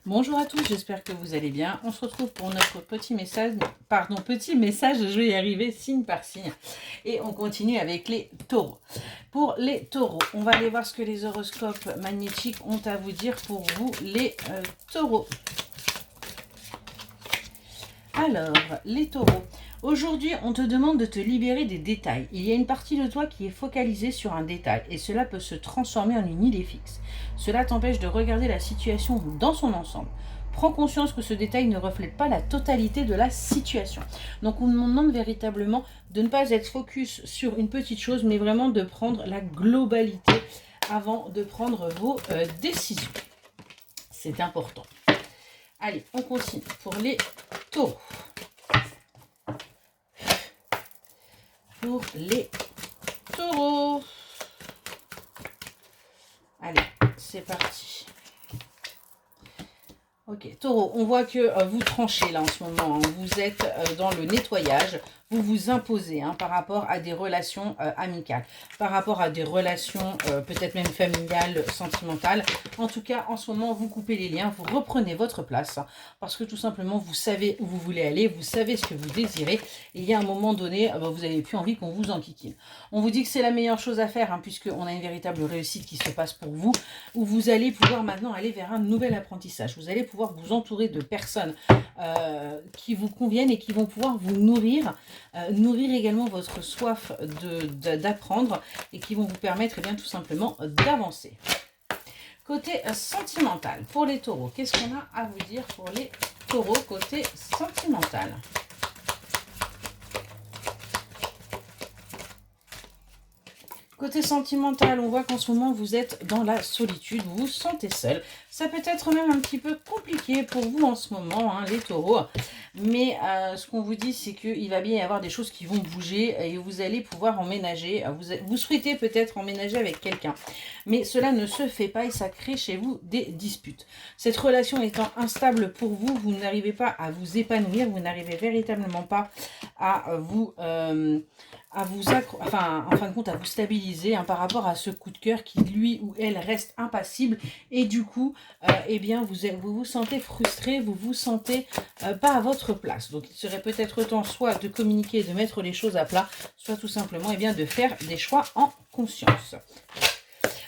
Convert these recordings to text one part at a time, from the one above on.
Bonjour à tous, j'espère que vous allez bien. On se retrouve pour notre petit message, je vais y arriver signe par signe. Et on continue avec les taureaux. Pour les taureaux, on va aller voir ce que les horoscopes magnétiques ont à vous dire pour vous, les taureaux. Alors, les taureaux. Aujourd'hui, on te demande de te libérer des détails. Il y a une partie de toi qui est focalisée sur un détail et cela peut se transformer en une idée fixe. Cela t'empêche de regarder la situation dans son ensemble. Prends conscience que ce détail ne reflète pas la totalité de la situation. Donc on nous demande véritablement de ne pas être focus sur une petite chose, mais vraiment de prendre la globalité avant de prendre vos décisions. C'est important. Allez, on continue pour les taureaux. Pour les taureaux. Allez, c'est parti. Ok, taureau, on voit que vous tranchez là en ce moment, hein. Vous êtes dans le nettoyage, vous vous imposez par rapport à des relations amicales, par rapport à des relations peut-être même familiales, sentimentales. En tout cas, en ce moment, vous coupez les liens, vous reprenez votre place, parce que tout simplement, vous savez où vous voulez aller, vous savez ce que vous désirez, et il y a un moment donné, vous n'avez plus envie qu'on vous enquiquine. On vous dit que c'est la meilleure chose à faire, puisqu'on a une véritable réussite qui se passe pour vous, où vous allez pouvoir maintenant aller vers un nouvel apprentissage. Vous allez pouvoir vous entourer de personnes qui vous conviennent et qui vont pouvoir vous nourrir, nourrir également votre soif d'apprendre et qui vont vous permettre bien tout simplement d'avancer. Côté sentimental, pour les taureaux, qu'est-ce qu'on a à vous dire pour les taureaux côté sentimental ? Côté sentimental, on voit qu'en ce moment, vous êtes dans la solitude, vous vous sentez seul. Ça peut être même un petit peu compliqué pour vous en ce moment, les taureaux. Mais ce qu'on vous dit, c'est qu'il va bien y avoir des choses qui vont bouger et vous allez pouvoir emménager. Vous souhaitez peut-être emménager avec quelqu'un. Mais cela ne se fait pas et ça crée chez vous des disputes. Cette relation étant instable pour vous, vous n'arrivez pas à vous épanouir, vous n'arrivez véritablement pas à vous... en fin de compte, à vous stabiliser par rapport à ce coup de cœur qui, lui ou elle, reste impassible. Et du coup, eh bien, vous vous sentez frustré, vous vous sentez pas à votre place. Donc, il serait peut-être temps soit de communiquer, de mettre les choses à plat, soit tout simplement, eh bien, de faire des choix en conscience.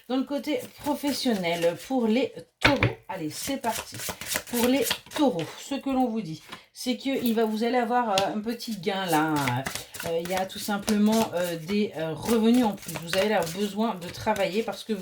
Dans le côté professionnel, pour les taureaux, allez, c'est parti. Pour les taureaux, ce que l'on vous dit, c'est que vous allez avoir un petit gain là. Il y a tout simplement des revenus en plus. Vous avez besoin de travailler parce que...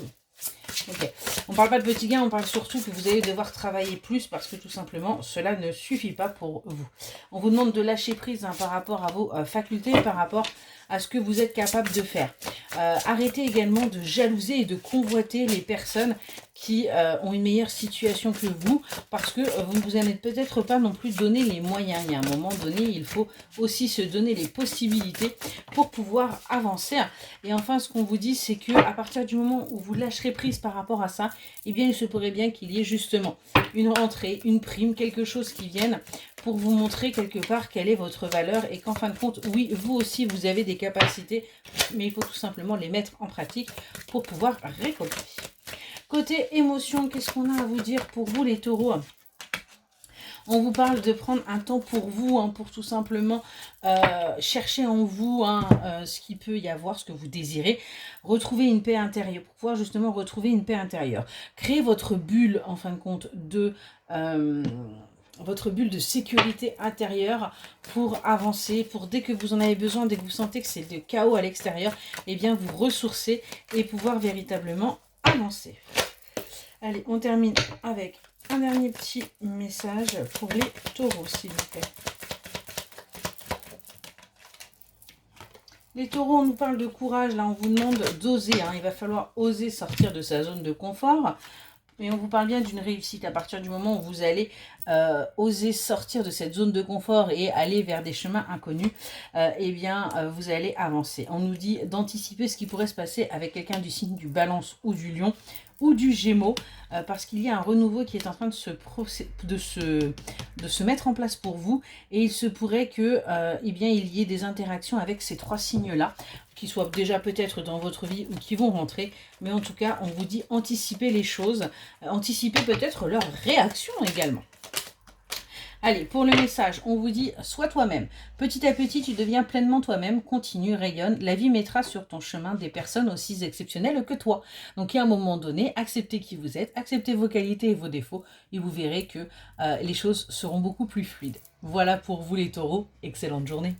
Ok, on ne parle pas de petit gain, on parle surtout que vous allez devoir travailler plus parce que tout simplement, cela ne suffit pas pour vous. On vous demande de lâcher prise par rapport à vos facultés, par rapport à ce que vous êtes capable de faire. Arrêtez également de jalouser et de convoiter les personnes qui ont une meilleure situation que vous parce que vous ne vous en êtes peut-être pas non plus donné les moyens. Il y a un moment donné, il faut aussi se donner les possibilités pour pouvoir avancer. Et enfin, ce qu'on vous dit, c'est que à partir du moment où vous lâcherez prise par rapport à ça, eh bien, il se pourrait bien qu'il y ait justement une rentrée, une prime, quelque chose qui vienne pour vous montrer quelque part quelle est votre valeur et qu'en fin de compte, oui, vous aussi, vous avez des capacités, mais il faut tout simplement les mettre en pratique pour pouvoir récolter. Côté émotion, qu'est-ce qu'on a à vous dire pour vous les taureaux ? On vous parle de prendre un temps pour vous, pour tout simplement chercher en vous ce qu'il peut y avoir, ce que vous désirez. Retrouver une paix intérieure, pour pouvoir justement retrouver une paix intérieure. Créer votre bulle, en fin de compte, votre bulle de sécurité intérieure pour avancer, pour dès que vous en avez besoin, dès que vous sentez que c'est le chaos à l'extérieur, eh bien vous ressourcer et pouvoir véritablement avancer. Allez, on termine avec un dernier petit message pour les taureaux, s'il vous plaît. Les taureaux, on nous parle de courage, là on vous demande d'oser, il va falloir oser sortir de sa zone de confort. Mais on vous parle bien d'une réussite à partir du moment où vous allez oser sortir de cette zone de confort et aller vers des chemins inconnus, eh bien, vous allez avancer. On nous dit d'anticiper ce qui pourrait se passer avec quelqu'un du signe du Balance ou du Lion. ou du Gémeaux, parce qu'il y a un renouveau qui est en train de se mettre en place pour vous, et il se pourrait que eh bien, il y ait des interactions avec ces 3 signes-là, qui soient déjà peut-être dans votre vie ou qui vont rentrer, mais en tout cas, on vous dit anticiper les choses, anticiper peut-être leur réaction également. Allez, pour le message, on vous dit « Sois toi-même ». Petit à petit, tu deviens pleinement toi-même, continue, rayonne. La vie mettra sur ton chemin des personnes aussi exceptionnelles que toi. Donc, à un moment donné, acceptez qui vous êtes, acceptez vos qualités et vos défauts, et vous verrez que les choses seront beaucoup plus fluides. Voilà pour vous les taureaux, excellente journée.